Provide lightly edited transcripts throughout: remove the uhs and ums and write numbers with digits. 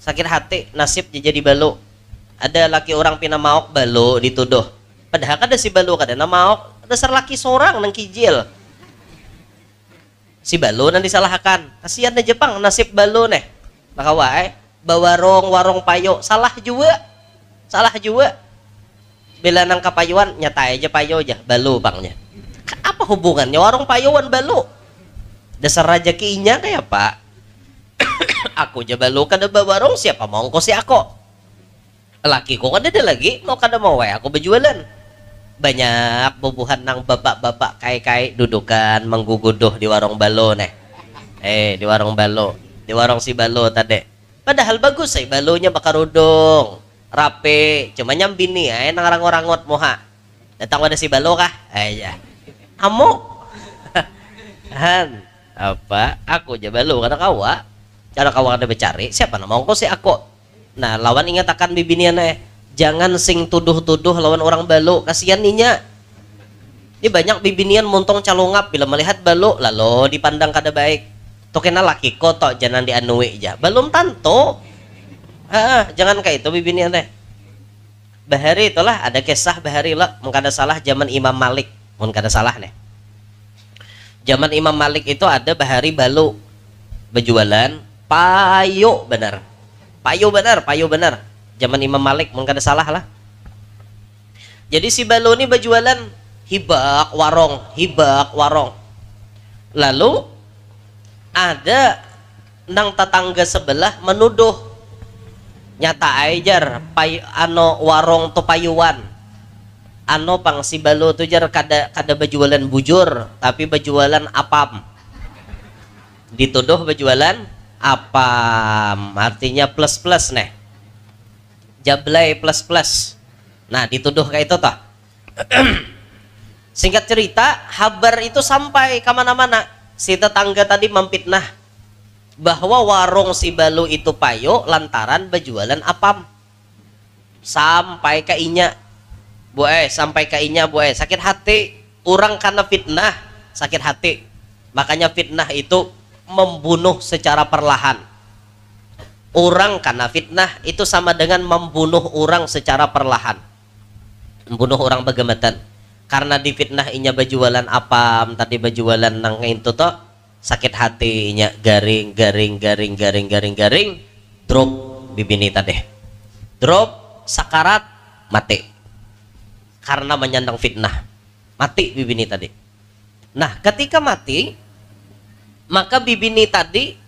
sakit hati nasib jadi balo. Ada laki orang pina maok balo dituduh. Padahal kada si balo kada na maok, dasar laki seorang nang kijil. Si balo nang disalahkan. Kasihan na Jepang nasib balo neh. Nakawae bawarong warong payo salah juga. Salah juga. Bila nang kapayuan nyata aja payo aja balo pangnya. Apa hubungannya warung payuan balo? Dasar rezekinya kayak Pak. Aku aja balo kada bawarong siapa mau ko si ako. Laki ko kada ada lagi no kada mau wae aku berjualan. Banyak bubuhan nang bapak-bapak kai-kai dudukan mengguguduh di warung balo neh. Di warung balo, di warung si balo tadi. Padahal bagus balonya bakarudung, rapi, cuma nyambini nang orang-orangot moha. Datang ada si balo kah? Ya. Amo. Han, apa? Aku aja balo kata kawa. Cara kawa kada becari, siapa nama ko si ako. Nah, lawan ingat akan bibinian jangan sing tuduh-tuduh lawan orang balo, kasihan ninya. Ini banyak bibinian montong calongap bila melihat balo lalu dipandang kada baik. Tokena laki ko tok jangan dianui aja. Belum tanto. Jangan kayak itu bibinian deh. Bahari itulah ada kisah Bahari lah, mengkada salah zaman Imam Malik, mengkada salah nih. Zaman Imam Malik itu ada Bahari balo berjualan payo benar. Payo benar. Zaman Imam Malik mungkin kada salah lah. Jadi si balo ini berjualan hibak warong. Lalu ada nang tetangga sebelah menuduh nyata ajar warong to payuan. Pang si balo tu jar kada berjualan bujur tapi berjualan apam. Dituduh berjualan apam artinya plus nih. Jablay plus. Nah, dituduh kayak itu toh. Singkat cerita, kabar itu sampai kemana-mana. Si tetangga tadi memfitnah bahwa warung si balo itu payo lantaran berjualan apam. Sampai ke inya. Sampai ke inya sakit hati. Orang karena fitnah sakit hati. Makanya fitnah itu membunuh secara perlahan. Orang karena fitnah itu sama dengan membunuh orang secara perlahan. Membunuh orang bagematan. Karena difitnah inya berjualan apam, tadi berjualan nang itu toh sakit hatinya garing, drop bibini tadi. Drop sakarat mati. Karena menyandang fitnah. Mati bibini tadi. Nah, ketika mati maka bibini tadi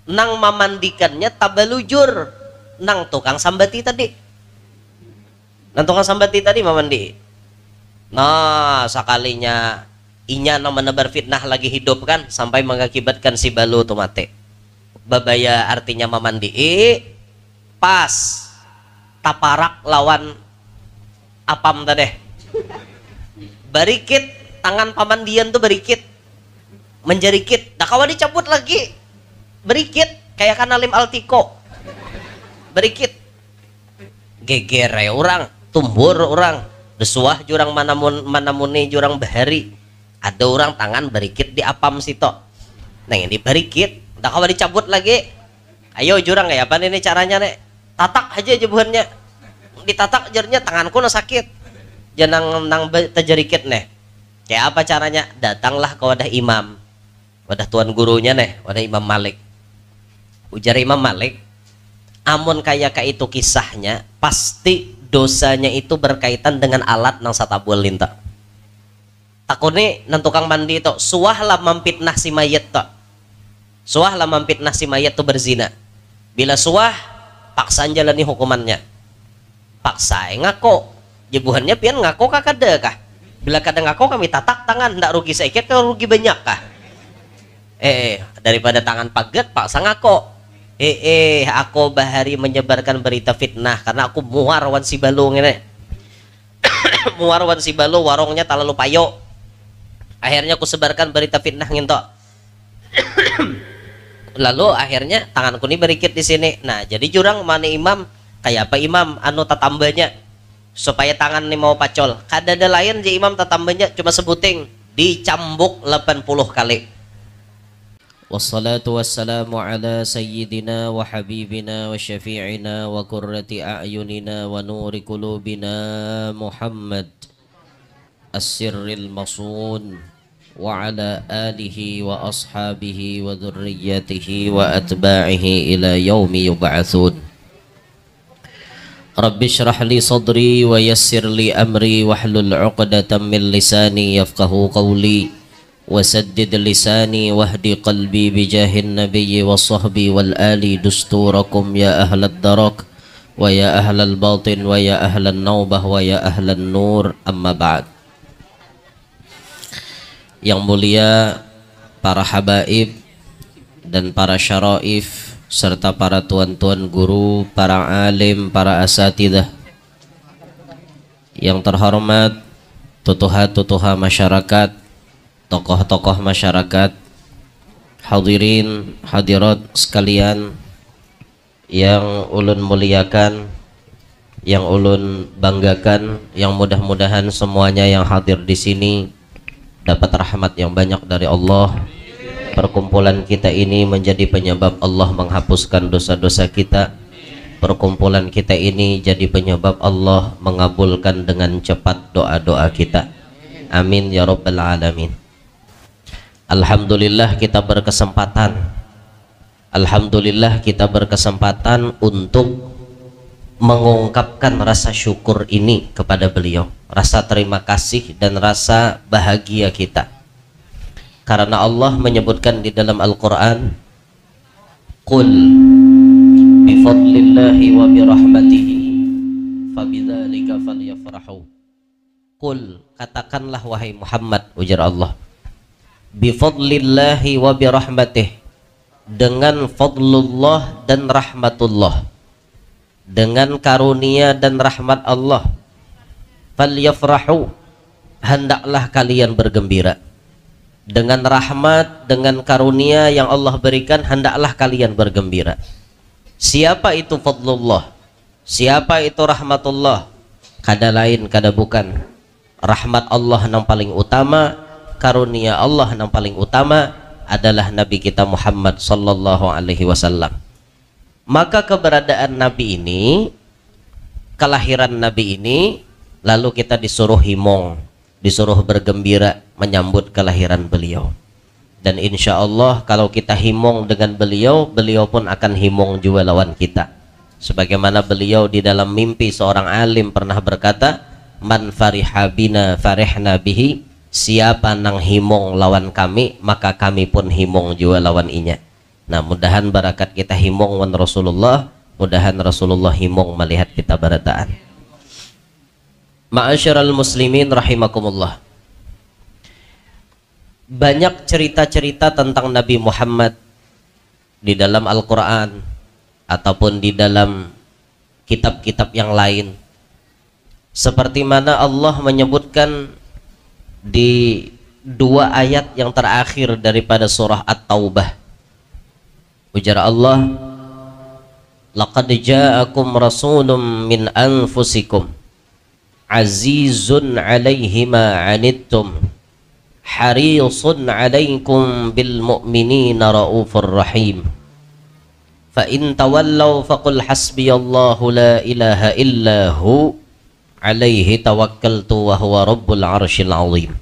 nang memandikannya tabalujur nang tukang sambati tadi. Nang tukang sambati tadi memandi. Nah, sekalinya inya nang menebar fitnah lagi hidup kan sampai mengakibatkan si balo tu mati. Babaya artinya memandi. Pas taparak lawan apam tadi. Barikit tangan pamandian tuh barikit. Menjarikit. Dah kawan dicabut lagi. Berikit kayak kanalim altiko berikit geger ya orang tumbur orang desuah jurang manamuni jurang Bahari ada orang tangan berikit di apam situ. Nah ini berikit udah kawan dicabut lagi. Ayo jurang kayak apa ini caranya nek tatak aja jebuhannya ditatak jarnya tanganku na sakit jangan nang terjerikit nih. Kayak apa caranya? Datanglah ke wadah imam, wadah tuan gurunya nih, wadah Imam Malik. Ujar Imam Malik, amun kayak itu kisahnya pasti dosanya itu berkaitan dengan alat nang satabul linta. Takune nang tukang mandi itu suahlah memfitnah si mayat to. Suahlah memfitnah si mayat tu berzina. Bila suah paksaan jalani hukumannya. Paksa ngako. Jebuhannya pian ngako kakada kah? Bila kada ngako kami tatak tangan ndak rugi sedikit kalau rugi banyak kah? Daripada tangan paget paksa ngako. Aku Bahari menyebarkan berita fitnah karena aku muar wan si balo ngene. Muar wan si balo warungnya terlalu payo. Akhirnya aku sebarkan berita fitnah nginto. Lalu akhirnya tanganku ini berikit di sini. Nah, jadi jurang mana imam kayak apa imam anu tatambanya supaya tangan ini mau pacol. Kada ada lain je imam tatambanya cuma sebuting dicambuk 80 kali. والصلاة والسلام على سيدنا وحبيبنا وشفيعنا وقرة أعيننا ونور قلوبنا محمد السر المصون وعلى آله وأصحابه وذريته وأتباعه إلى يوم يبعثون. رب اشرح لي صدري ويسر لي أمري واحلل عقدة من لساني يفقه قولي وسدد لساني واهدي قلبي بجاه النبي والصحب والآل دستوركم يا أهل الدرك ويا أهل الباطن ويا أهل النوبة ويا أهل النور. أما بعد. Yang mulia para habaib dan para syaraif serta para tuan-tuan guru, para alim, para asatidah, yang terhormat tutuha-tutuha masyarakat, tokoh-tokoh masyarakat, hadirin hadirat sekalian yang ulun muliakan, yang ulun banggakan, yang mudah-mudahan semuanya yang hadir di sini dapat rahmat yang banyak dari Allah. Perkumpulan kita ini menjadi penyebab Allah menghapuskan dosa-dosa kita. Perkumpulan kita ini jadi penyebab Allah mengabulkan dengan cepat doa-doa kita. Amin ya rabbal alamin. Alhamdulillah kita berkesempatan. Alhamdulillah kita berkesempatan untuk mengungkapkan rasa syukur ini kepada beliau, rasa terima kasih dan rasa bahagia kita, karena Allah menyebutkan di dalam Al-Quran, qul bifadlillahi wa birahmatihi fabidzalika falyafrahu. Qul, katakanlah wahai Muhammad, ujar Allah, bifadlillahi wa birahmatihi, dengan fadlullah dan rahmatullah, dengan karunia dan rahmat Allah, falyafrahu, hendaklah kalian bergembira. Dengan rahmat, dengan karunia yang Allah berikan, hendaklah kalian bergembira. Siapa itu fadlullah? Siapa itu rahmatullah? Kada lain kada bukan rahmat Allah yang paling utama, karunia Allah yang paling utama adalah Nabi kita Muhammad sallallahu alaihi wasallam. Maka keberadaan Nabi ini, kelahiran Nabi ini, lalu kita disuruh himong, disuruh bergembira menyambut kelahiran beliau. Dan insya Allah kalau kita himong dengan beliau, beliau pun akan himong juga lawan kita. Sebagaimana beliau di dalam mimpi seorang alim pernah berkata, man fariha bina farihna bihi, siapa nang himong lawan kami, maka kami pun himong juga lawan inya. Nah, mudahan barakat kita himong wan Rasulullah, mudahan Rasulullah himong melihat kita barataan. Ma'asyiral muslimin rahimakumullah. Banyak cerita-cerita tentang Nabi Muhammad di dalam Al-Quran ataupun di dalam kitab-kitab yang lain. Seperti mana Allah menyebutkan di dua ayat yang terakhir daripada surah At-Taubah. Ujar Allah, laqad ja'akum rasulun min anfusikum azizun 'alaihi ma 'anittum harisun 'alaikum bil mu'minina raufur rahim fa in tawallaw faqul hasbiyallahu la ilaha illa hu 'alaihi tawakkaltu wa huwa rabbul 'arsyil 'azim.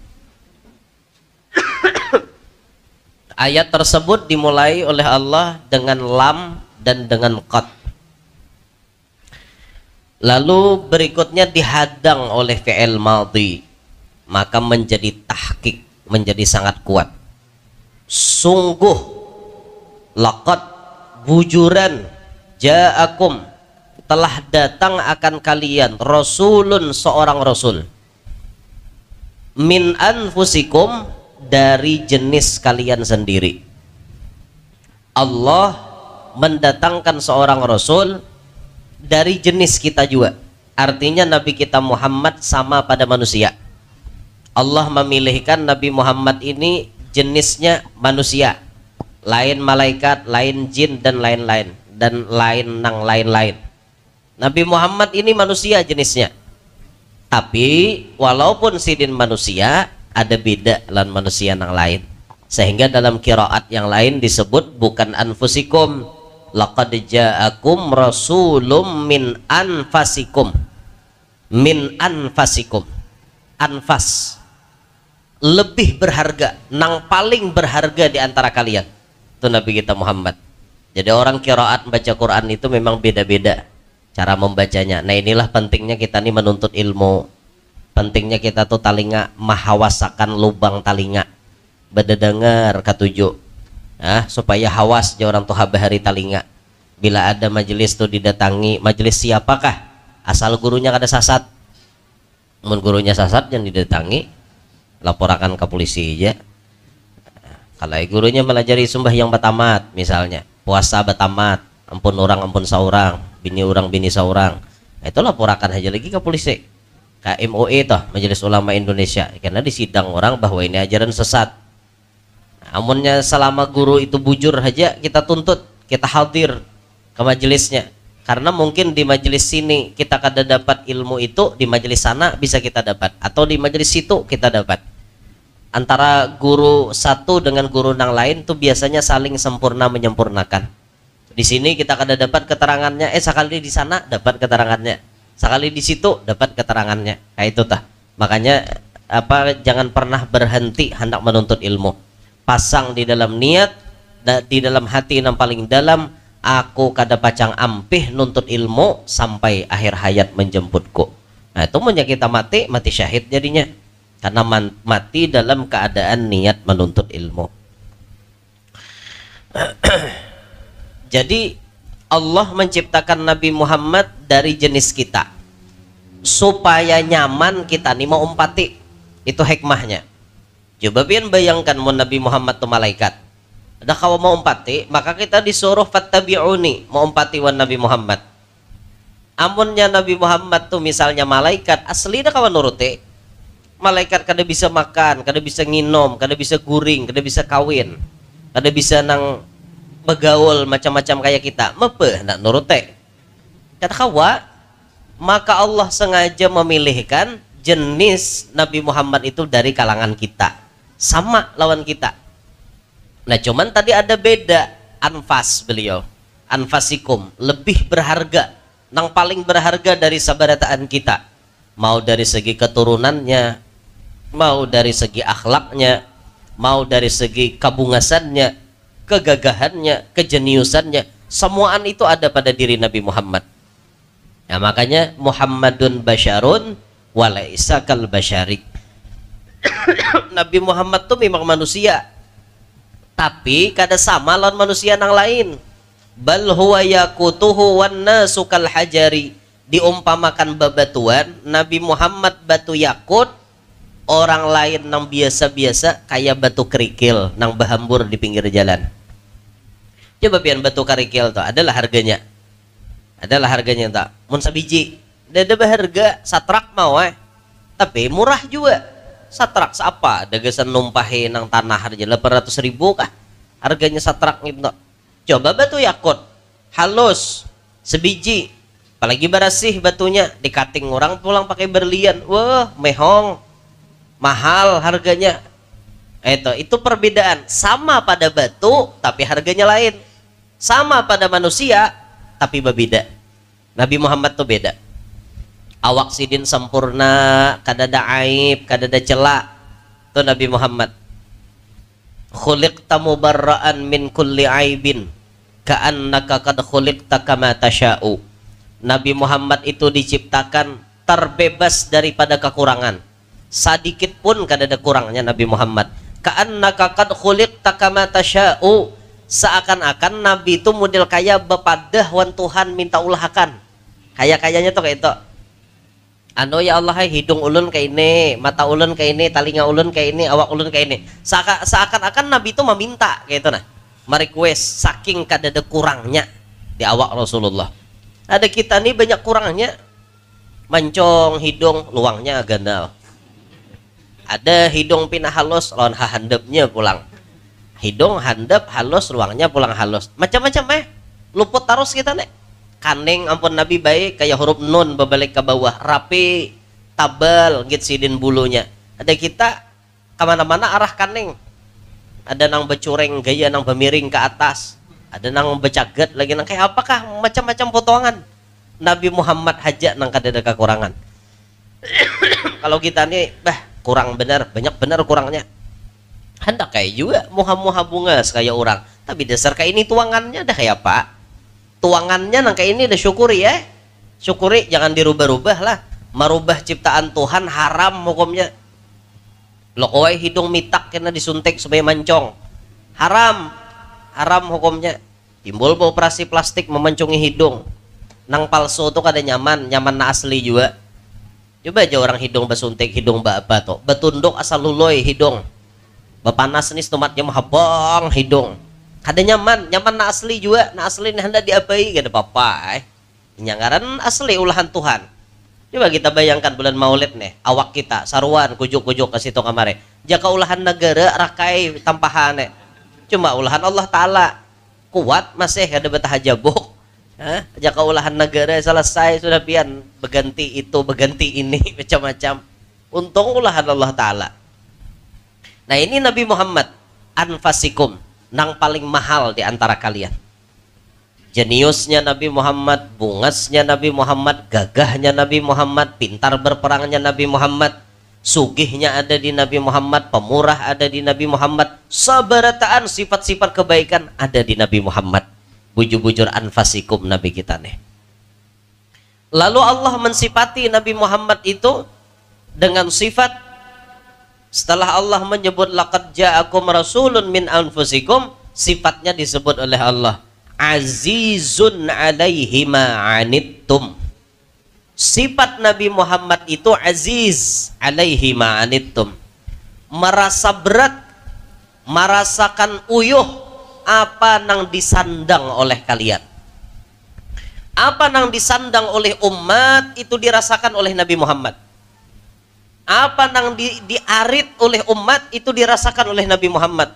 Ayat tersebut dimulai oleh Allah dengan lam dan dengan qad. Lalu berikutnya dihadang oleh fi'il madhi, maka menjadi tahqiq, menjadi sangat kuat. Sungguh, laqad, bujuran, ja'akum, telah datang akan kalian rasulun, seorang rasul, min anfusikum, dari jenis kalian sendiri. Allah mendatangkan seorang rasul dari jenis kita juga. Artinya Nabi kita Muhammad sama pada manusia. Allah memilihkan Nabi Muhammad ini jenisnya manusia, lain malaikat, lain jin dan lain-lain, dan lain nang lain-lain. Nabi Muhammad ini manusia jenisnya, tapi walaupun sidin manusia, ada beda lan manusia yang lain. Sehingga dalam qiraat yang lain disebut bukan anfusikum, laqad ja'akum rasulum min anfasikum. Min anfasikum. Anfas lebih berharga, nang paling berharga di antara kalian itu Nabi kita Muhammad. Jadi orang qiraat membaca Quran itu memang beda-beda cara membacanya. Nah inilah pentingnya kita nih menuntut ilmu, pentingnya kita tuh talinga mahawasakan lubang talinga bededengar katujuh, supaya hawas je orang tuh habahari talinga. Bila ada majelis tuh didatangi, majelis siapakah, asal gurunya kada sasat, mun gurunya sasat yang didatangi laporakan ke polisi aja. Kalau gurunya melajari sumbah yang batamat misalnya, puasa batamat, ampun orang ampun saurang, bini orang bini saurang, nah, itu laporakan aja lagi ke polisi, ke MUI toh, Majelis Ulama Indonesia, karena disidang orang bahwa ini ajaran sesat. Nah, amunnya selama guru itu bujur aja kita tuntut, kita hadir ke majelisnya, karena mungkin di majelis sini kita kada dapat ilmu itu, di majelis sana bisa kita dapat, atau di majelis situ kita dapat. Antara guru satu dengan guru yang lain tuh biasanya saling sempurna menyempurnakan. Di sini kita kada dapat keterangannya, sekali di sana dapat keterangannya, sekali di situ dapat keterangannya. Kayak itu tah. Makanya jangan pernah berhenti hendak menuntut ilmu. Pasang di dalam niat, di dalam hati yang paling dalam, aku kada pacang ampih nuntut ilmu sampai akhir hayat menjemputku. Nah itu punya kita mati syahid jadinya, karena mati dalam keadaan niat menuntut ilmu. Jadi Allah menciptakan Nabi Muhammad dari jenis kita supaya nyaman kita nih mau umpati. Itu hikmahnya. Coba pian bayangkan mau Nabi Muhammad tuh malaikat. Ada kalau mau umpati, maka kita disuruh fattabi'uni, mau umpati wan Nabi Muhammad. Amunnya Nabi Muhammad tuh misalnya malaikat, asli dah kawan nuruti. Malaikat kada bisa makan, kada bisa nginom, kada bisa guring, kada bisa kawin, kada bisa nang begaul macam-macam kayak kita, mepe nak nurute. Kata kawa, maka Allah sengaja memilihkan jenis Nabi Muhammad itu dari kalangan kita, sama lawan kita. Nah cuman tadi ada beda, anfas beliau, anfasikum, lebih berharga, nang paling berharga dari sabarataan kita, mau dari segi keturunannya, mau dari segi akhlaknya, mau dari segi kabungasannya, kegagahannya, kejeniusannya, semuaan itu ada pada diri Nabi Muhammad. Nah makanya Muhammadun basyarun walaisa kal basyari. Nabi Muhammad tuh memang manusia, tapi kada sama lawan manusia yang lain. Bal huwa yaqutuhu wan nasu kal hajari. Diumpamakan babatuan, Nabi Muhammad batu yakut, orang lain nang biasa-biasa kayak batu kerikil nang bahambur di pinggir jalan. Coba pian batu kerikil tuh adalah harganya tak mun sabiji ada berharga satrak mau tapi murah juga. Satrak seapa dagasan numpahin nang tanah aja 800.000 kah harganya satrak gitu. Coba batu yakut halus sebiji, apalagi barasih batunya, dikating orang pulang pakai berlian, wah mehong, mahal harganya. Itu perbedaan. Sama pada batu tapi harganya lain, sama pada manusia tapi berbeda. Nabi Muhammad tuh beda. Awak sidin sempurna, kadada aib, kadada celak. Tuh Nabi Muhammad. Khuliqta mubarra'an min kulli aibin ka'annaka qad khuliqta kama tasha'u. Nabi Muhammad itu diciptakan terbebas daripada kekurangan. Sedikit pun kadada kurangnya Nabi Muhammad. Ka'annaka qad khuliqta kama tasha'u. Seakan-akan Nabi itu model kaya bepadah wan Tuhan minta ulahkan. Kayaknya tuh kayak itu. Anu ya Allah, hidung ulun kayak ini, mata ulun kayak ini, talinga ulun kayak ini, awak ulun kayak ini. Seakan-akan Nabi itu meminta kayak itu nah. Merequest saking kadada kurangnya di awak Rasulullah. Ada kita nih banyak kurangnya. Mancong hidung luangnya gandal. Ada hidung pinah halus lawan handapnya pulang. Hidung handap halus luangnya pulang halus. Macam-macam luput terus kita nih. Kaning ampun Nabi baik kayak huruf nun berbalik ke bawah, rapi, tabal, git sidin bulunya. Ada kita kemana-mana arah kaning. ada nang becureng gaya nang bemiring ke atas, ada nang becaget lagi nang kayak apakah macam-macam potongan. Nabi Muhammad haja nang kadada kekurangan. Kalau kita nih kurang benar, banyak benar kurangnya. Hendak kayak juga muha-muha bunga kayak orang, tapi dasar kayak ini tuangannya dah kayak apa? Tuangannya nang kayak ini dah syukuri ya. Syukuri, jangan dirubah-rubah lah. Merubah ciptaan Tuhan haram hukumnya. Lo kowe hidung mitak kena disuntik supaya mancong. Haram. Haram hukumnya. Timbul operasi plastik memencungi hidung. Nang palsu tuh kada nyaman, nyaman na asli juga. Coba aja orang hidung basuntik, hidung apa tuh. Betunduk asal luloy hidung. Bapanas nih stomatnya mahabang hidung. Kada nyaman, nyaman na asli juga. Na asli nih hendak diabai kada apa-apa. Nyanggaran asli ulahan Tuhan. Coba kita bayangkan bulan Maulid nih, awak kita saruan kujuk-kujuk ke situ kamare. Jaka ulahan negara rakai tampahan nih. Cuma ulahan Allah Ta'ala kuat masih kada betah jabuk. Jaka ulahan negara selesai sudah pian berganti itu berganti ini macam-macam. Untung ulahan Allah Ta'ala. Nah ini Nabi Muhammad anfasikum, nang paling mahal di antara kalian. Jeniusnya Nabi Muhammad, bungasnya Nabi Muhammad, gagahnya Nabi Muhammad, pintar berperangnya Nabi Muhammad, sugihnya ada di Nabi Muhammad, pemurah ada di Nabi Muhammad, sabarataan sifat-sifat kebaikan ada di Nabi Muhammad. Bujur-bujur anfasikum Nabi kita nih. Lalu Allah mensifati Nabi Muhammad itu dengan sifat, setelah Allah menyebut laqad ja'akum rasulun min anfusikum, sifatnya disebut oleh Allah azizun alaihi ma anittum. Sifat Nabi Muhammad itu aziz alaihi ma anittum, merasa berat, merasakan uyuh apa nang disandang oleh kalian. Apa nang disandang oleh umat itu dirasakan oleh Nabi Muhammad. Apa nang diarit oleh umat itu dirasakan oleh Nabi Muhammad.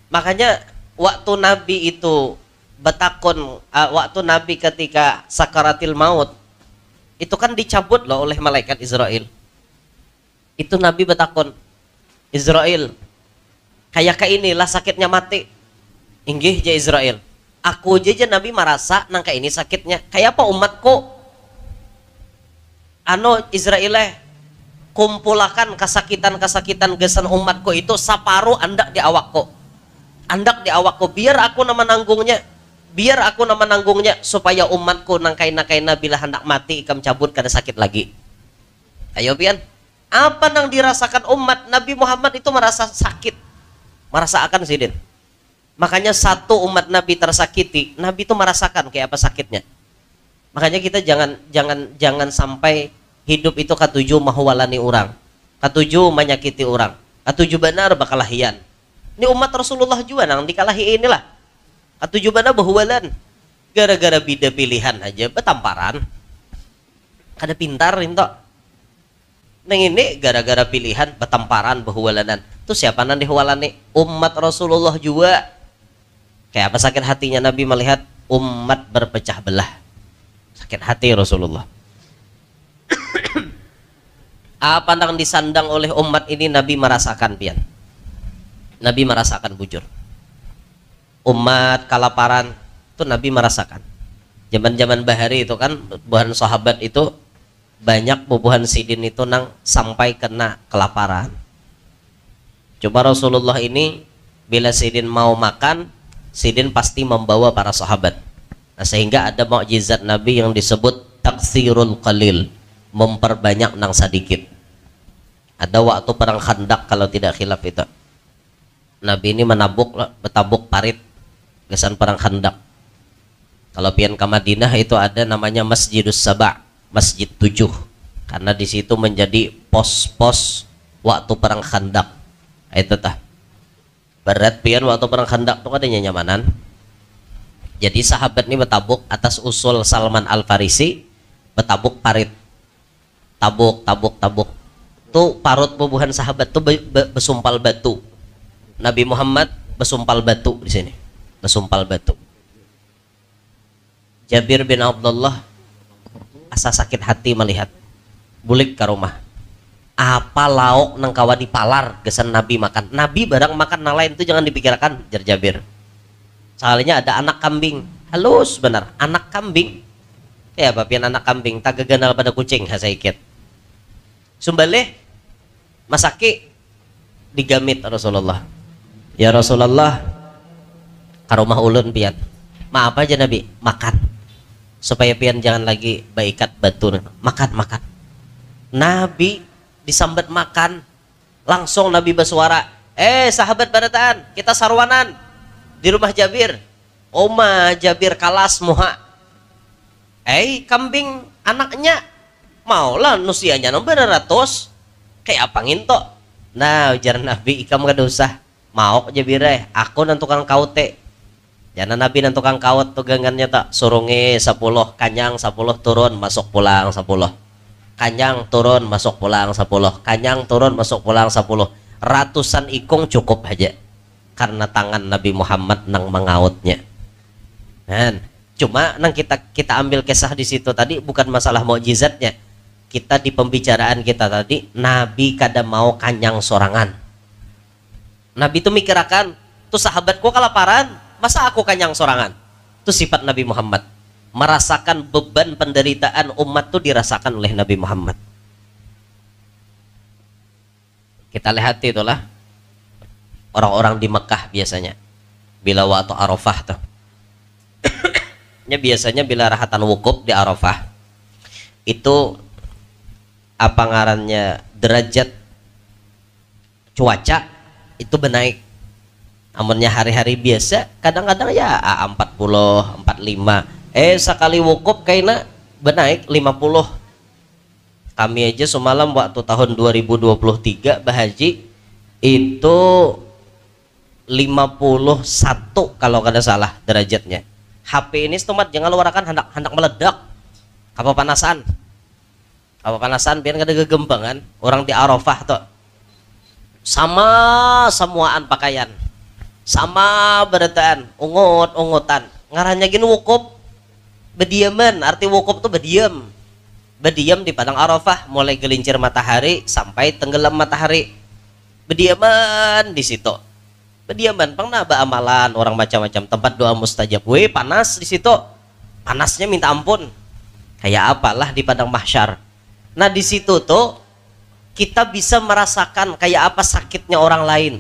Makanya waktu Nabi itu betakon, waktu Nabi ketika sakaratil maut itu kan dicabut loh oleh malaikat Israel. Itu Nabi betakon, Israel kayak inilah sakitnya mati. Inggih ja Israel, aku aja Nabi merasa nangka ini sakitnya kayak apa umatku. Ano Israel kumpulakan kesakitan gesan umatku itu saparu andak di awakku. Andak di awakku biar aku nama nanggungnya. Biar aku nama nanggungnya supaya umatku nangkaina bila hendak mati ikam cabut kada sakit lagi. Ayo pian. Apa nang dirasakan umat Nabi Muhammad itu merasa sakit. Merasa akan sidin. Makanya satu umat Nabi tersakiti, Nabi itu merasakan kayak apa sakitnya. Makanya kita jangan sampai hidup itu katuju mahwalani orang, katuju menyakiti orang, katuju benar bakalahian. Ini umat Rasulullah juga nang dikalahi inilah. Katuju benar bahwalan gara-gara beda pilihan aja betamparan. Kada pintar itu. Neng ini gara-gara pilihan betamparan bahwalanan. Itu siapa nang dihwalani? Umat Rasulullah juga. Kayak apa sakit hatinya Nabi melihat umat berpecah belah. Sakit hati Rasulullah. Apa yang disandang oleh umat ini Nabi merasakan pian. Nabi merasakan bujur. Umat kelaparan itu Nabi merasakan. Zaman-zaman bahari itu kan buhan sahabat itu banyak bubuhan sidin itu nang sampai kena kelaparan. Coba Rasulullah ini bila sidin mau makan, sidin pasti membawa para sahabat. Nah, sehingga ada mukjizat Nabi yang disebut taksirul qalil, memperbanyak nang sedikit. Ada waktu perang Khandaq kalau tidak khilaf itu. Nabi ini betabuk parit gesan perang Khandaq. Kalau pian ke Madinah itu ada namanya Masjidus Saba', Masjid 7. Karena di situ menjadi pos-pos waktu perang Khandaq. Itu tah. Berat pian waktu perang Khandaq itu adanya nyamanan. Jadi sahabat ini betabuk atas usul Salman Al-Farisi, betabuk parit. Tabuk. Tuh parut bubuhan sahabat tuh besumpal batu. Nabi Muhammad besumpal batu di sini. Besumpal batu. Jabir bin Abdullah asa sakit hati melihat bulik ke rumah. apa lauk nang kawa dipalar gesan Nabi makan. Nabi barang makan nang lain itu jangan dipikirkan, jar Jabir. Soalnya ada anak kambing, halus benar, anak kambing. Ya bapian anak kambing, tak gaganal pada kucing hasaikit. Sumbaleh masaki digamit Rasulullah. Ya Rasulullah, karomah ulun pian. Maaf aja Nabi, makan. Supaya pian jangan lagi baikat batu. Makan. Nabi disambat makan, langsung Nabi bersuara, sahabat barataan, kita sarwanan di rumah Jabir. Oma Jabir kalas muha. Kambing anaknya maulah nusianya nomor ratus kayak apa nginto. Nah ujar Nabi, ikam gak usah mau Jabir aku nan tukang kaute. Jangan Nabi nan tukang kaut tuh gangannya tak surungi 10 kanyang 10 turun masuk pulang 10 kanyang turun masuk pulang 10 kanyang turun masuk pulang 10 ratusan ikung cukup aja karena tangan Nabi Muhammad nang mengautnya. Cuma nang kita ambil kisah di situ tadi bukan masalah mukjizatnya. Kita di pembicaraan kita tadi Nabi kada mau kanyang sorangan. Nabi itu mikirakan tuh sahabatku kelaparan, masa aku kanyang sorangan. Itu sifat Nabi Muhammad. Merasakan beban penderitaan umat tuh dirasakan oleh Nabi Muhammad. Kita lihat itulah orang-orang di Mekah biasanya bila waktu Arafah tuh. Biasanya bila rahatan wukuf di Arafah itu apa ngarannya derajat cuaca itu benaik. Amunnya hari-hari biasa kadang-kadang ya 40 45 sekali wukuf kayaknya benaik 50. Kami aja semalam waktu tahun 2023 bahaji itu 51 kalau kada salah derajatnya. HP ini stomat jangan luarakan hendak meledak. Apa panasan biar kada gegembangan orang di Arafah tuh. Sama semuaan pakaian. Sama berataan, ungut-ungutan. Ngarannya gini wukuf bediaman, arti wukuf tuh bediam di padang Arafah mulai gelincir matahari sampai tenggelam matahari. Bediaman di situ. Bediaman pengnaba amalan orang macam-macam tempat doa mustajab. Panas di situ. Panasnya minta ampun. Kayak apalah di padang mahsyar. Nah di situ tuh kita bisa merasakan kayak apa sakitnya orang lain.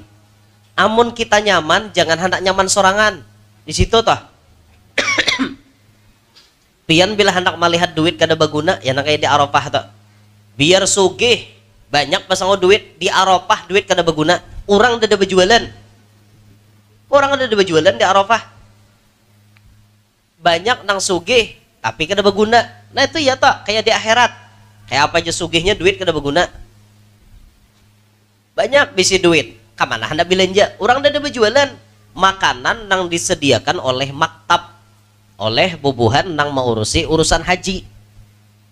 Amun kita nyaman, jangan hendak nyaman sorangan. Di situ toh. Pian bila hendak melihat duit kada baguna, ya nang kayak di Arafah toh. Biar sugih, banyak pasang duit di Arafah, duit kada baguna. Orang ada berjualan. Orang ada berjualan di Arafah. Banyak nang sugih, tapi kada baguna. Nah itu ya toh, kayak di akhirat. Kayak apa aja sugihnya duit kada baguna. Banyak bisi duit. Kamana hendak belanja? Orang ada berjualan. Makanan nang disediakan oleh maktab, oleh bubuhan nang mengurusi urusan haji.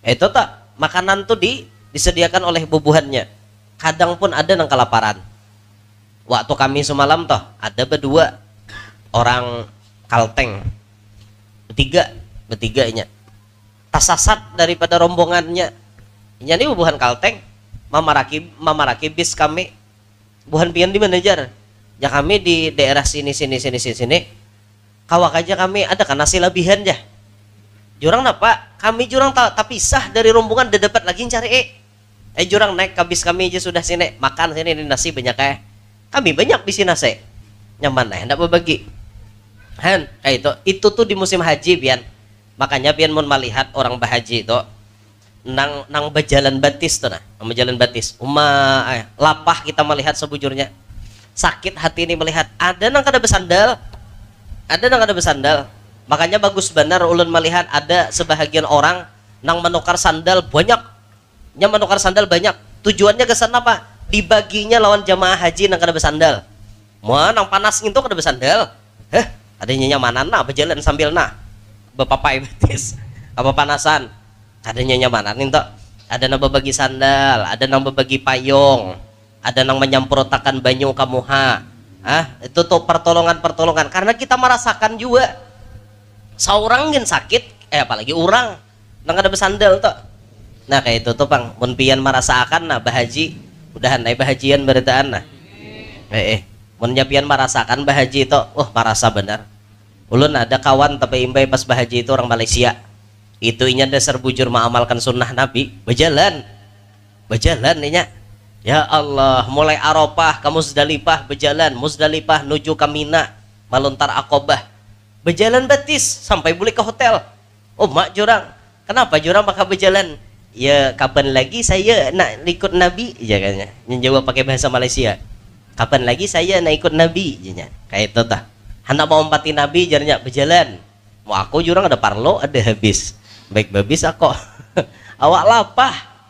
Itu tak makanan tuh disediakan oleh bubuhannya. Kadang pun ada nang kelaparan. Waktu kami semalam toh ada berdua orang Kalteng, bertiganya tasasat daripada rombongannya. Ini bubuhan Kalteng, mamaraki bis kami. Buhan pian di manajer. Ya kami di daerah sini. Kawak aja kami ada kan nasi lebihan ya. Jurang napa? Kami jurang tak pisah dari rombongan dapat lagi cari jurang naik kabis kami aja sudah sini makan sini ini nasi banyak kami banyak di sini nasi nyaman hendak berbagi kayak itu tuh di musim haji pian. Makanya pian mau melihat orang bahaji itu nang berjalan batis tuh berjalan batis lapah kita melihat sebujurnya sakit hati ini melihat ada nang kada bersandal. Makanya bagus benar ulun melihat ada sebahagian orang nang menukar sandal banyak tujuannya ke sana apa dibaginya lawan jamaah haji nang kada bersandal. Mau nang panas itu kada bersandal adanya nyamanan berjalan sambil bepapai batis apa panasan adanya nyamanan itu ada nang berbagi sandal, ada nang berbagi payung, ada nang menyemprotakan banyu kamuha. Itu tuh pertolongan karena kita merasakan juga seorang yang sakit apalagi orang nang ada bersandal tuh Nah kayak itu tuh pang mun pian merasakan nah bahaji udahan naik bahajian beritaan nah mun pian merasakan bahaji itu merasa benar. Ulun ada kawan tapi imbay pas bahaji itu orang Malaysia itu inya dasar bujur mengamalkan sunnah Nabi berjalan inya ya Allah mulai Arafah ke Muzdalifah berjalan Muzdalifah nuju ke Mina melontar Aqabah berjalan batis sampai boleh ke hotel. Mak jurang kenapa jurang maka berjalan ya kapan lagi saya nak ikut Nabi jangannya menjawab pakai bahasa Malaysia kapan lagi saya nak ikut Nabi jadinya kayak itu tah hendak mau empati Nabi jadinya berjalan mau aku jurang ada parlo ada habis baik babis aku awak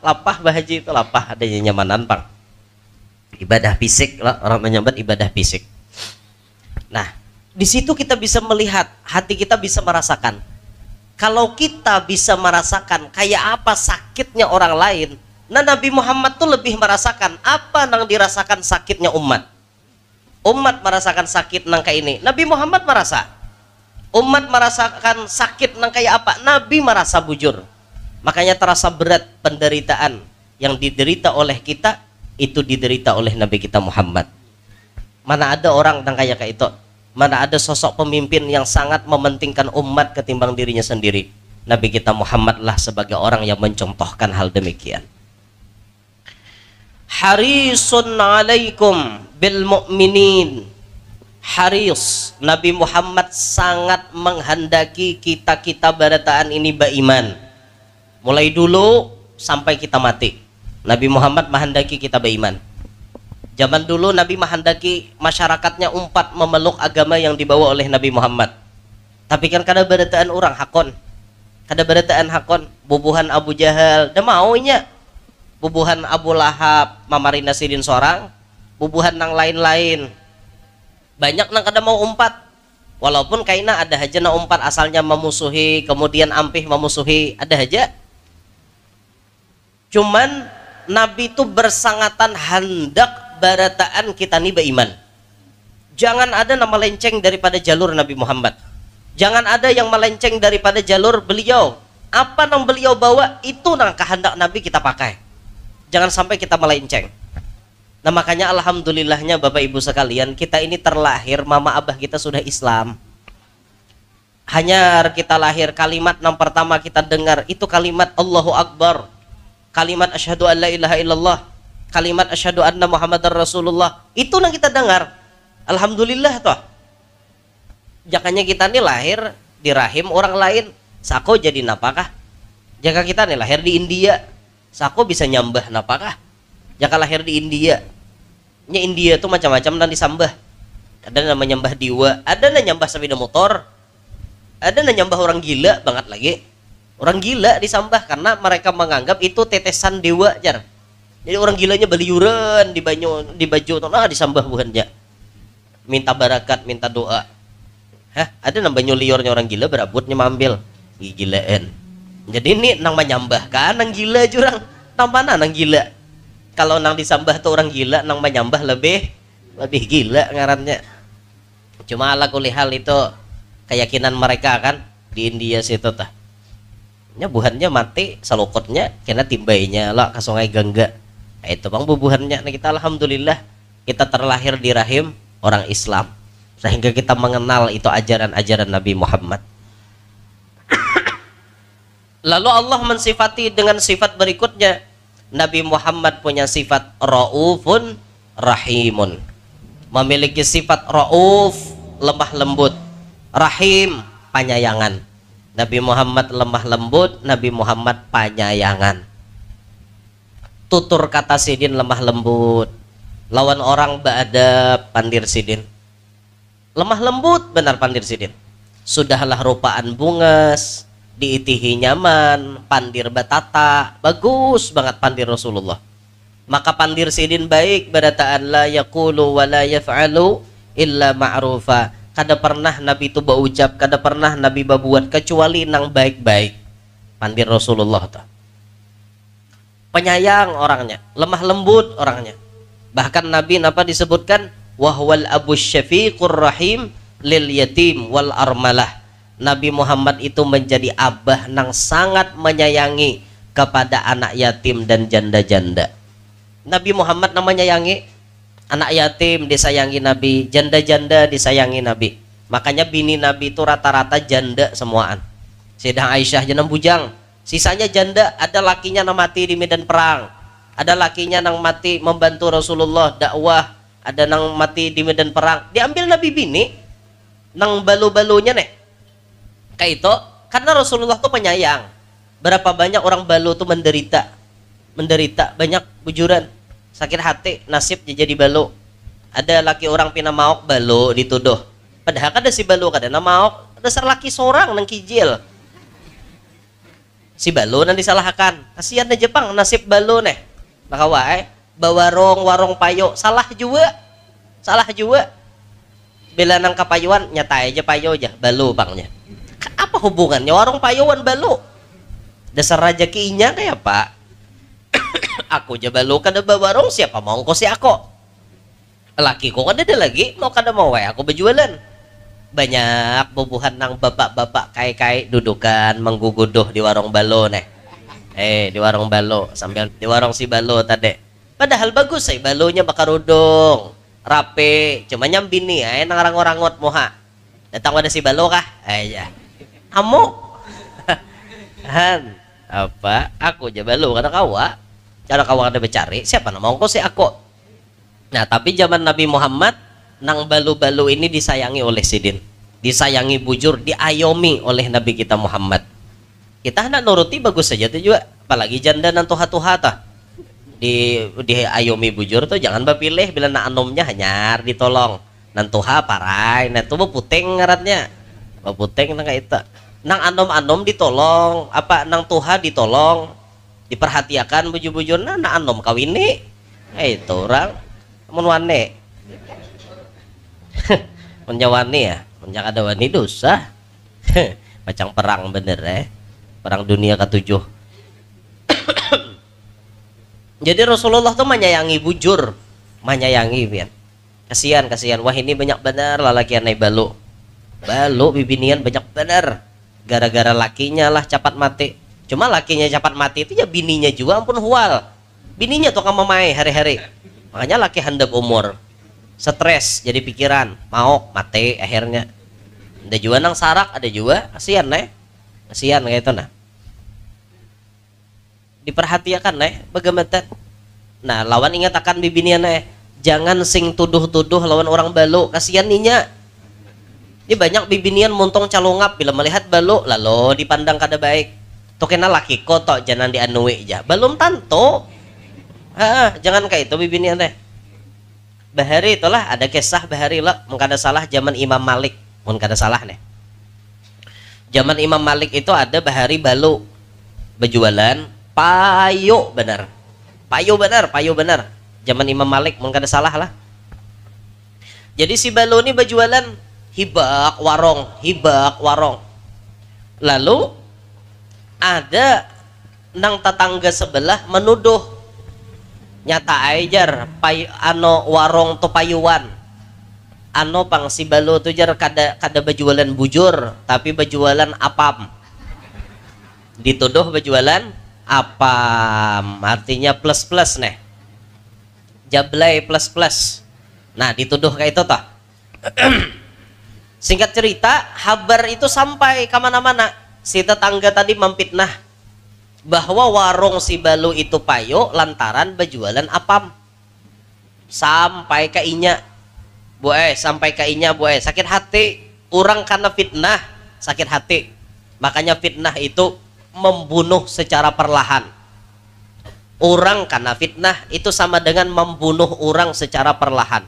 lapah bahaji itu lapah ada nyamanan pang ibadah fisik lah orang menyebut ibadah fisik. Nah di situ kita bisa melihat hati kita bisa merasakan. Kalau kita bisa merasakan kayak apa sakitnya orang lain, nah Nabi Muhammad tuh lebih merasakan apa yang dirasakan sakitnya umat. Umat merasakan sakit nang kayak ini, Nabi Muhammad merasa. Umat merasakan sakit nang kayak apa, Nabi merasa bujur. Makanya terasa berat penderitaan yang diderita oleh kita itu diderita oleh Nabi kita Muhammad. Mana ada orang nang kayak itu? Mana ada sosok pemimpin yang sangat mementingkan umat ketimbang dirinya sendiri. Nabi kita Muhammad lah sebagai orang yang mencontohkan hal demikian. Harisun alaikum bil mu'minin. Haris, Nabi Muhammad sangat menghendaki kita barataan ini beriman. Mulai dulu sampai kita mati. Nabi Muhammad menghendaki kita beriman. Zaman dulu Nabi menghendaki masyarakatnya umpat memeluk agama yang dibawa oleh Nabi Muhammad. Tapi kan kada barataan orang hakon. Kada barataan hakon bubuhan Abu Jahal, dah maunya. Bubuhan Abu Lahab, mamarina sidin seorang, bubuhan nang lain-lain. Banyak nang kada mau umpat. Walaupun kaina ada aja na umpat asalnya memusuhi, kemudian ampih memusuhi, ada aja. Cuman Nabi itu bersangatan hendak barataan kita nih beriman. Jangan ada nama melenceng daripada jalur Nabi Muhammad. Jangan ada yang melenceng daripada jalur beliau. Apa yang beliau bawa itu nang kehendak Nabi kita pakai. Jangan sampai kita melenceng. Nah makanya alhamdulillahnya Bapak Ibu sekalian, kita ini terlahir mama abah kita sudah Islam. Hanya kita lahir kalimat yang pertama kita dengar itu kalimat Allahu Akbar. Kalimat asyhadu an la ilaha illallah. Kalimat asyhadu anna Muhammadar Rasulullah itu yang kita dengar. Alhamdulillah toh. Jakanya kita nih lahir di rahim orang lain, sako jadi napakah? Jaka kita nih lahir di India, sako bisa nyambah napakah? Jaka lahir di India, nya India tuh macam-macam dan disambah. Ada namanya nyambah diwa, ada yang nyambah sepeda motor, ada yang nyambah orang gila banget lagi. Orang gila disambah karena mereka menganggap itu tetesan dewa jar. Jadi orang gilanya beliuran di baju disambah buhannya. Minta barakat, minta doa. Ada nambah liurnya orang gila berabutnya mambil. Gilaan. Jadi ini nang menyambah kan nang gila jurang. Tampana nang gila. Kalau nang disambah tuh orang gila, nang menyambah lebih gila ngarannya. Cuma ala kulihal itu keyakinan mereka kan di India situ tah. Nya buhannya mati salokotnya kena timbainya lah ke sungai Gangga. Nah, itu bang bubuhannya. Nah, kita alhamdulillah kita terlahir di rahim orang Islam sehingga kita mengenal itu ajaran-ajaran Nabi Muhammad. Lalu Allah mensifati dengan sifat berikutnya. Nabi Muhammad punya sifat Raufun Rahimun. Memiliki sifat Rauf, lemah lembut, Rahim, penyayangan. Nabi Muhammad lemah lembut, Nabi Muhammad penyayangan. Tutur kata sidin lemah lembut, lawan orang beadab pandir sidin. Lemah lembut benar pandir sidin. Sudahlah rupaan bungas, diitihi nyaman, pandir batata, bagus banget pandir Rasulullah. Maka pandir sidin baik berataan la yaqulu wa la yaf'alu illa ma'rufa. Kada pernah Nabi itu berucap, kada pernah Nabi berbuat kecuali nang baik-baik. Pandir Rasulullah tuh. Penyayang orangnya, lemah lembut orangnya. Bahkan Nabi apa disebutkan wahwal abu syafiqur rahim lil yatim wal armalah. Nabi Muhammad itu menjadi abah nang sangat menyayangi kepada anak yatim dan janda-janda. Nabi Muhammad namanya yangi anak yatim disayangi Nabi, janda-janda disayangi Nabi. Makanya bini Nabi itu rata-rata janda semuaan. Sayyidah Aisyah jenam bujang, sisanya janda. Ada lakinya yang mati di medan perang, ada lakinya yang mati membantu Rasulullah dakwah, ada yang mati di medan perang. Diambil Nabi bini nang balu-balunya nih kayak itu, karena Rasulullah tuh penyayang. Berapa banyak orang balu tuh menderita banyak bujuran, sakit hati, nasib jadi balu. Ada laki orang pina maok balu dituduh, padahal kada si balu kada na maok, dasar laki seorang nang kijil, si balu nang disalahkan. Kasihan na Jepang nasib balu nih nakawae bawa warong payo, salah juga bila nang kapayuan nyata aja payo aja balu bangnya. Apa hubungannya warung payuan balu? Dasar rezekinya kayak pak. Aku aja balu kada bawa warung, siapa mau ko si aku? Laki ko kada ada lagi, mau kada mau aku berjualan. Banyak bubuhan nang bapak-bapak kai dudukan mengguguduh di warung balu nih. Di warung balu sambil di warung si balu tadi. Padahal bagus balunya bakarudung, rapi, cuma nyambini nang rangot-rangot moha. Datang ada si balu kah? Ya. Kamu han apa aku aja balu kata kawa cara kawa kada becari siapa nama kau si aku. Nah tapi zaman Nabi Muhammad nang balu-balu ini disayangi oleh sidin, disayangi bujur, diayomi oleh Nabi kita Muhammad. Kita hendak nuruti bagus saja tuh juga, apalagi janda nan tuha-tuha tah di ayomi bujur tuh jangan bapilih bila nak anomnya hanyar ditolong nan tuha parai nah tuh puting ngaratnya puting nang itu nang anom-anom ditolong apa nang tuha ditolong diperhatiakan bujur-bujur nang anom kawini itu orang menwane menjawani ya menjaga wani dosa macam perang bener perang dunia ke-7. Jadi Rasulullah tuh menyayangi bujur, menyayangi pian. Kasihan wah ini banyak benar lalakian naik balu bibinian banyak benar gara-gara lakinya lah cepat mati. Cuma lakinya cepat mati itu ya bininya juga ampun hual, bininya tuh kamamai hari-hari. Makanya laki handap umur stres jadi pikiran mau mati akhirnya. Ada juga nang sarak, ada juga kasihan kayak itu nah diperhatikan bagaimana. Nah lawan ingat akan bibinian jangan sing tuduh-tuduh lawan orang balu, kasihan ninya. Ini banyak bibinian muntong calungap bila melihat balu lalu dipandang kada baik. Tuh kena laki kotok jangan dianui aja. Belum tanto. Jangan kayak itu bibinian Bahari itulah ada kisah Bahari lah mengkada salah zaman Imam Malik. Mun kada salah Zaman Imam Malik itu ada Bahari balu berjualan payo benar. Zaman Imam Malik mun kada salah lah. Jadi si balu ini berjualan hibak warong. Lalu ada nang tetangga sebelah menuduh nyata ajar warong to payuan pang si balu tu jar kada berjualan bujur tapi berjualan apam. Dituduh berjualan apam artinya plus jablay plus. Nah dituduh kayak itu toh. Singkat cerita habar itu sampai kemana-mana. Si tetangga tadi memfitnah bahwa warung si balu itu payo lantaran berjualan apam. Sampai ke inya sakit hati orang karena fitnah, sakit hati. Makanya fitnah itu membunuh secara perlahan. Orang karena fitnah itu sama dengan membunuh orang secara perlahan.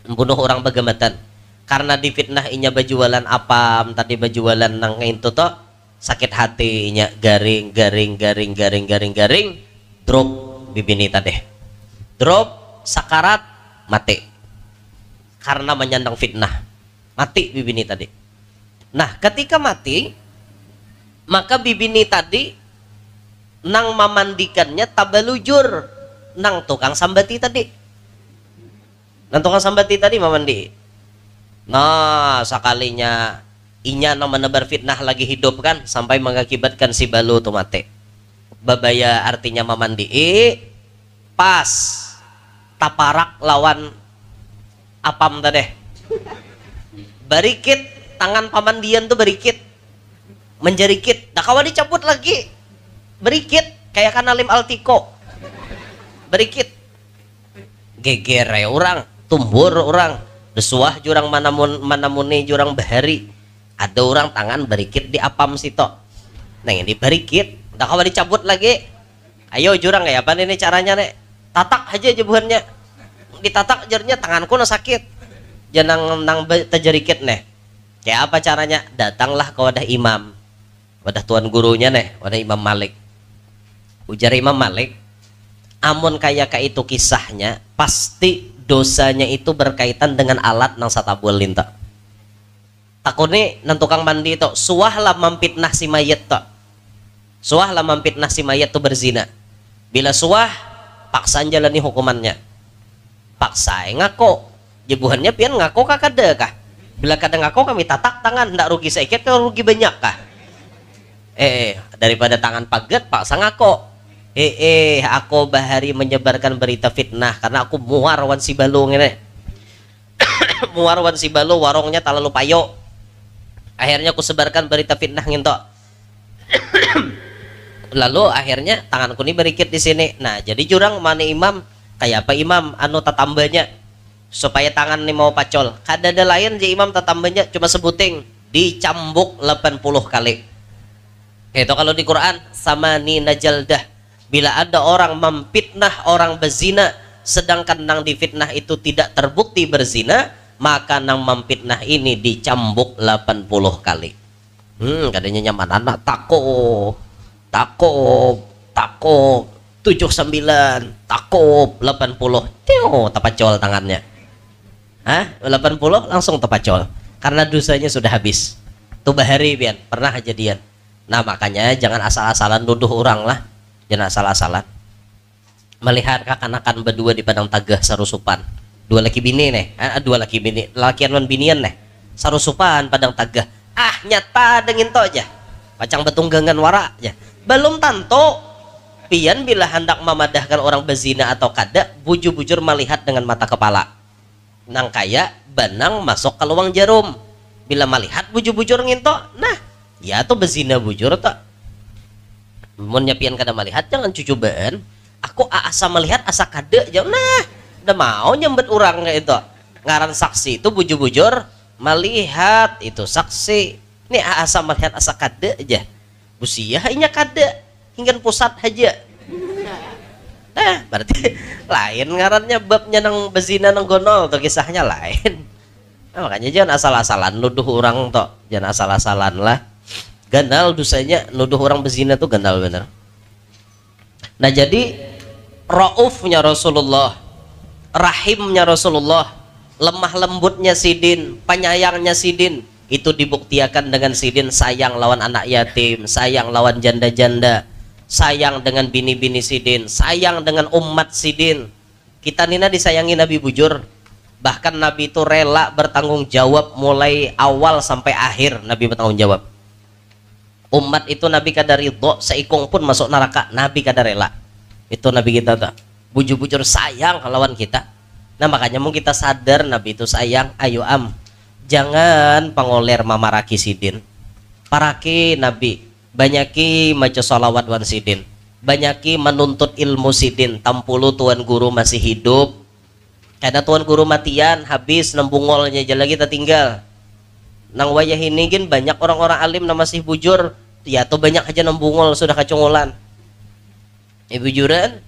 Membunuh orang bagamatan. Karena difitnah inya berjualan apam, tadi berjualan nang itu toh sakit hati inya garing, drop bibini tadi. Drop sakarat mati. Karena menyandang fitnah. Mati bibini tadi. Nah, ketika mati maka bibini tadi nang memandikannya tabalujur nang tukang sambati tadi. Nang tukang sambati tadi memandi. Nah, sekalinya inya nang menebar fitnah lagi hidup kan sampai mengakibatkan si balu itu mati. babaya artinya mamandi pas taparak lawan apam tadeh barikit tangan pamandian tuh barikit menjarikit dah kawan dicabut lagi berikit kayak kanalim altiko berikit geger ya orang tumbur orang desuah jurang manamune jurang bahari ada orang tangan berikit di apam situ nah ini berikit dah kawan dicabut lagi ayo jurang kayak apa ini caranya nek tatak aja jebuhannya ditatak jarnya tanganku na sakit jangan nang terjerikit nih kayak apa caranya datanglah ke wadah imam wadah tuan gurunya nih wadah Imam Malik ujar Imam Malik amun kayak itu kisahnya pasti dosanya itu berkaitan dengan alat nang satabul linta takuni nang tukang mandi itu suah lah mampitnah si mayat to suah lah mampitnah si mayat tuh berzina bila suah paksaan jalani hukumannya paksa ngako jebuhannya pian ngako kakada kah bila kadang ngako kami tatak tangan ndak rugi sedikit kalau rugi banyak kah daripada tangan paget paksa ngako aku bahari menyebarkan berita fitnah karena aku muar wan si balo ngene muar wan si balo warungnya terlalu payo akhirnya aku sebarkan berita fitnah nginto lalu akhirnya tanganku ini berikit di sini nah jadi jurang mana imam kayak apa imam anu tatambanya supaya tangan ini mau pacol kadada lain je imam tatambanya cuma sebuting dicambuk 80 kali itu kalau di Quran sama ni najaldah bila ada orang memfitnah orang berzina sedangkan nang difitnah itu tidak terbukti berzina maka nang memfitnah ini dicambuk 80 kali katanya nyaman anak tako 79 takop 80 teo tapacol tangannya 80 langsung tapacol karena dosanya sudah habis tuh bahari pian pernah kejadian nah makanya jangan asal-asalan nuduh orang lah jangan asal-asalan melihat kakanakan berdua di padang tagah sarusupan dua laki bini nih dua laki bini lakian wan binian nih sarusupan padang tagah nyata dengin to aja pacang betunggangan wara aja belum tanto pian bila hendak memadahkan orang berzina atau kada bujur-bujur melihat dengan mata kepala nang kaya banang masuk ke luang jarum bila melihat bujur-bujur nginto nah ya tuh berzina bujur tuh mun nyapian kada melihat jangan cucubaan aku asa melihat asa kada aja nah udah mau nyambet orang kayak itu ngaran saksi itu bujur-bujur melihat itu saksi ini asa melihat asa kada aja busia inya kada hingga pusat aja nah berarti lain ngarannya babnya nang bezina nang gonol tuh kisahnya lain nah, makanya jangan asal-asalan nuduh orang toh jangan asal-asalan lah ganal dosanya nuduh orang bezina tuh ganal bener nah jadi raufnya Rasulullah rahimnya Rasulullah lemah lembutnya sidin penyayangnya sidin itu dibuktikan dengan sidin sayang lawan anak yatim sayang lawan janda-janda sayang dengan bini-bini sidin sayang dengan umat sidin kita nina disayangi Nabi bujur bahkan Nabi itu rela bertanggung jawab mulai awal sampai akhir Nabi bertanggung jawab umat itu Nabi kada ridho seikung pun masuk neraka Nabi kada rela itu Nabi kita tuh bujur-bujur sayang lawan kita nah makanya mau kita sadar Nabi itu sayang ayo jangan pangoler mamaraki sidin paraki Nabi banyaki maca salawat wan sidin banyaki menuntut ilmu sidin tampulu tuan guru masih hidup karena tuan guru matian habis nembungolnya jalan kita tinggal nang wayah ini gin banyak orang-orang alim na masih bujur ya tuh banyak aja nembungol sudah kacungulan bujuran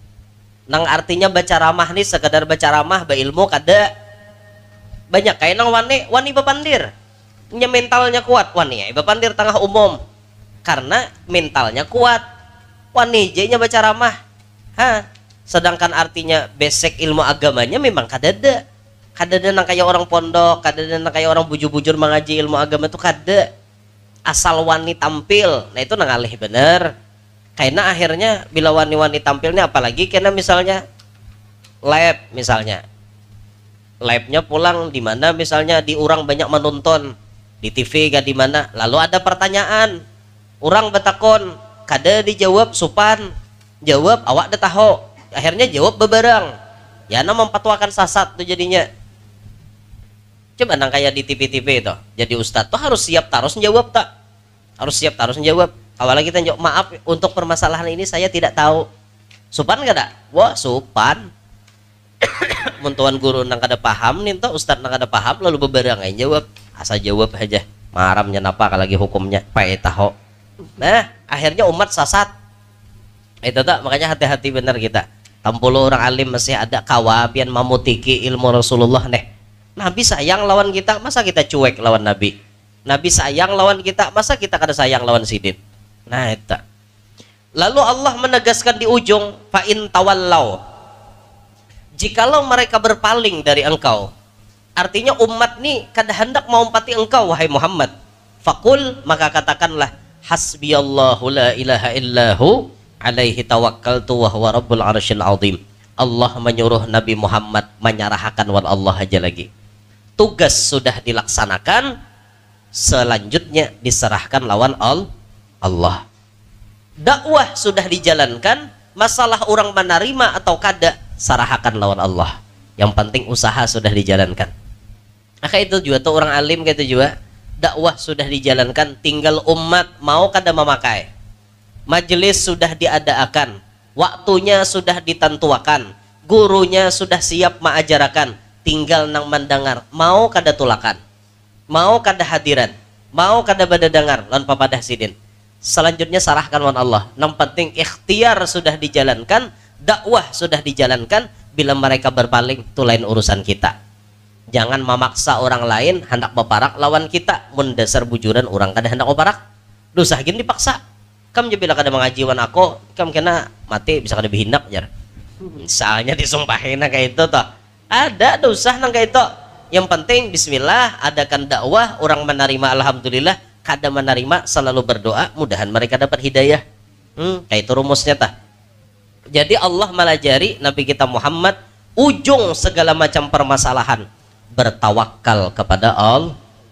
nang artinya baca ramah nih sekadar baca ramah ba ilmu kada banyak kayak nang wani bapandir nya mentalnya kuat wani ya bapandir tengah umum karena mentalnya kuat wani nya baca ramah sedangkan artinya basic ilmu agamanya memang kadada nang kayak orang pondok kadada nang kayak orang bujur-bujur mengaji ilmu agama itu kada asal wani tampil nah itu nangalih bener karena akhirnya bila wani-wani tampilnya apalagi karena misalnya labnya pulang di mana misalnya di orang banyak menonton di TV gak di mana lalu ada pertanyaan orang betakon kada dijawab supan Jawab awak dah tahu. Akhirnya jawab beberang. Ya nama mempatwakan sasat tuh jadinya. Coba nang kayak di TV-TV itu. Jadi ustadz tuh harus siap terus menjawab tak? Harus siap terus menjawab. Awalnya kita jawab, maaf untuk permasalahan ini saya tidak tahu. Supan gak ada? Wah supan. Mentuan guru nang kada paham nih tuh ustadz nang kada paham lalu beberang aja jawab. Asal jawab aja. Maramnya napa kalau lagi hukumnya pakai tahu. Nah akhirnya umat sasat. Itu tak makanya hati-hati benar kita. 60 orang alim masih ada kawabian mamutiki ilmu Rasulullah nih. Nabi sayang lawan kita, masa kita cuek lawan Nabi? Nabi sayang lawan kita, masa kita kada sayang lawan sidin? Nah itu. Lalu Allah menegaskan di ujung, fa in tawallau. Jikalau mereka berpaling dari engkau, artinya umat nih kada hendak mau empati engkau wahai Muhammad. Fakul, maka katakanlah hasbiyallahu la ilaha illahu alaihi tawakkaltu wa huwa rabbul arsyil azim. Allah menyuruh Nabi Muhammad menyerahkan wal Allah aja lagi. Tugas sudah dilaksanakan, selanjutnya diserahkan lawan Allah. Dakwah sudah dijalankan, masalah orang menerima atau kada serahkan lawan Allah. Yang penting usaha sudah dijalankan. Maka itu juga tuh orang alim gitu juga. Dakwah sudah dijalankan, tinggal umat mau kada memakai. Majelis sudah diadakan, waktunya sudah ditentuakan, gurunya sudah siap mengajarkan, tinggal nang mendengar, mau kada tulakan, mau kada hadiran, mau kada badadangar lan papadah sidin. Selanjutnya sarahkan wan Allah. Yang penting ikhtiar sudah dijalankan, dakwah sudah dijalankan. Bila mereka berpaling, itu lain urusan kita. Jangan memaksa orang lain hendak berparak lawan kita. Mun dasar bujuran orang kada hendak berparak, dosa gini dipaksa. Kam je bila kada mengajiwan aku, kam kena mati bisa kada bihinak jar. Misalnya disumpahin kayak itu toh. Ada dosa nang kayak itu. Yang penting bismillah, adakan dakwah, orang menerima alhamdulillah, kada menerima selalu berdoa, mudahan mereka dapat hidayah. Kayak itu rumusnya tah. Jadi Allah melajari Nabi kita Muhammad ujung segala macam permasalahan bertawakal kepada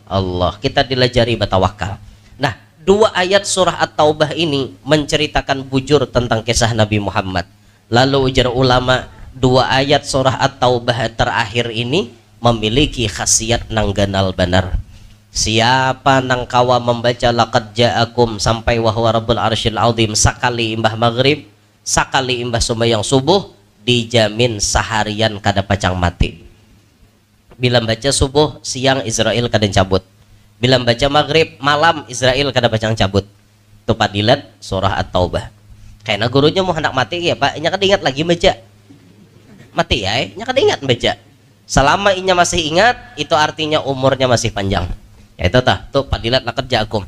Allah. Kita dilajari bertawakal. Nah, 2 ayat surah At-Taubah ini menceritakan bujur tentang kisah Nabi Muhammad. Lalu ujar ulama, 2 ayat surah At-Taubah terakhir ini memiliki khasiat nang ganal benar. Siapa nang kawa membaca laqad ja'akum sampai wa huwa rabbul arsyil azim sakali imbah maghrib, sakali imbah sembahyang subuh, dijamin seharian kada pacang mati. Bila baca subuh, siang Israel kada cabut. Bila baca maghrib, malam Israel kada pacang cabut. Itu padilat surah At-Taubah. Karena gurunya mau hendak mati ya Pak, inya kada ingat lagi baca. Mati ya, inya kada ingat baca. Selama inya masih ingat, itu artinya umurnya masih panjang. Ya itu tah, tuh padilat laqad ja'akum.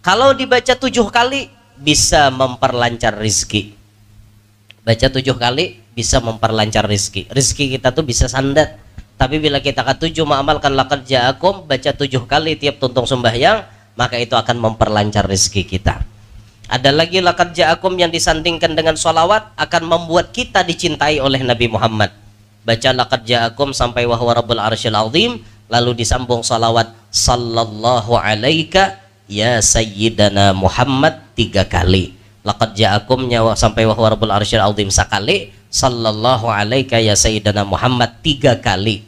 Kalau dibaca 7 kali bisa memperlancar rizki. Baca 7 kali bisa memperlancar rizki. Rizki kita tuh bisa sandat. Tapi bila kita ketujuh mengamalkan laqad ja'akum, baca 7 kali tiap tuntung sembahyang, maka itu akan memperlancar rezeki kita. Ada lagi laqad ja'akum yang disandingkan dengan sholawat akan membuat kita dicintai oleh Nabi Muhammad. Baca laqad ja'akum sampai wa huwa rabbul arsyil azim, lalu disambung sholawat sallallahu alaika ya sayyidana Muhammad 3 kali. Laqad ja'akumnya sampai wa huwa rabbul arsyil azim sekali, sallallahu alaika ya sayyidana Muhammad 3 kali.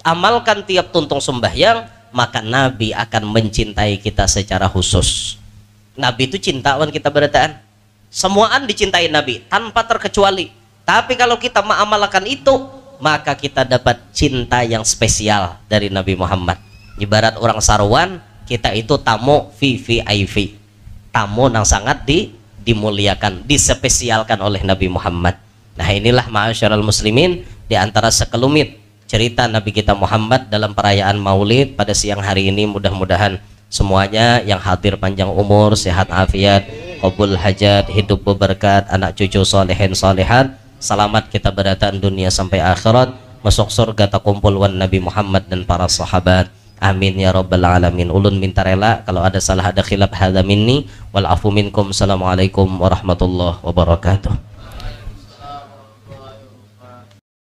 Amalkan tiap tuntung sembahyang, maka Nabi akan mencintai kita secara khusus. Nabi itu cintaan kita berataan. Semuaan dicintai Nabi tanpa terkecuali. Tapi kalau kita mengamalkan itu, maka kita dapat cinta yang spesial dari Nabi Muhammad. Ibarat orang sarwan, kita itu tamu VVIP. Tamu yang sangat dimuliakan, dispesialkan oleh Nabi Muhammad. Nah inilah ma'asyiral muslimin, di antara sekelumit cerita Nabi kita Muhammad dalam perayaan Maulid pada siang hari ini. Mudah-mudahan semuanya yang hadir panjang umur, sehat afiat, qabul hajat, hidup berberkat, anak cucu solehin solehat, selamat kita berataan dunia sampai akhirat, masuk surga takumpul wan Nabi Muhammad dan para sahabat. Amin ya rabbal alamin. Ulun minta rela kalau ada salah ada khilaf hadza minni wal afu minkum. Assalamualaikum warahmatullahi wabarakatuh.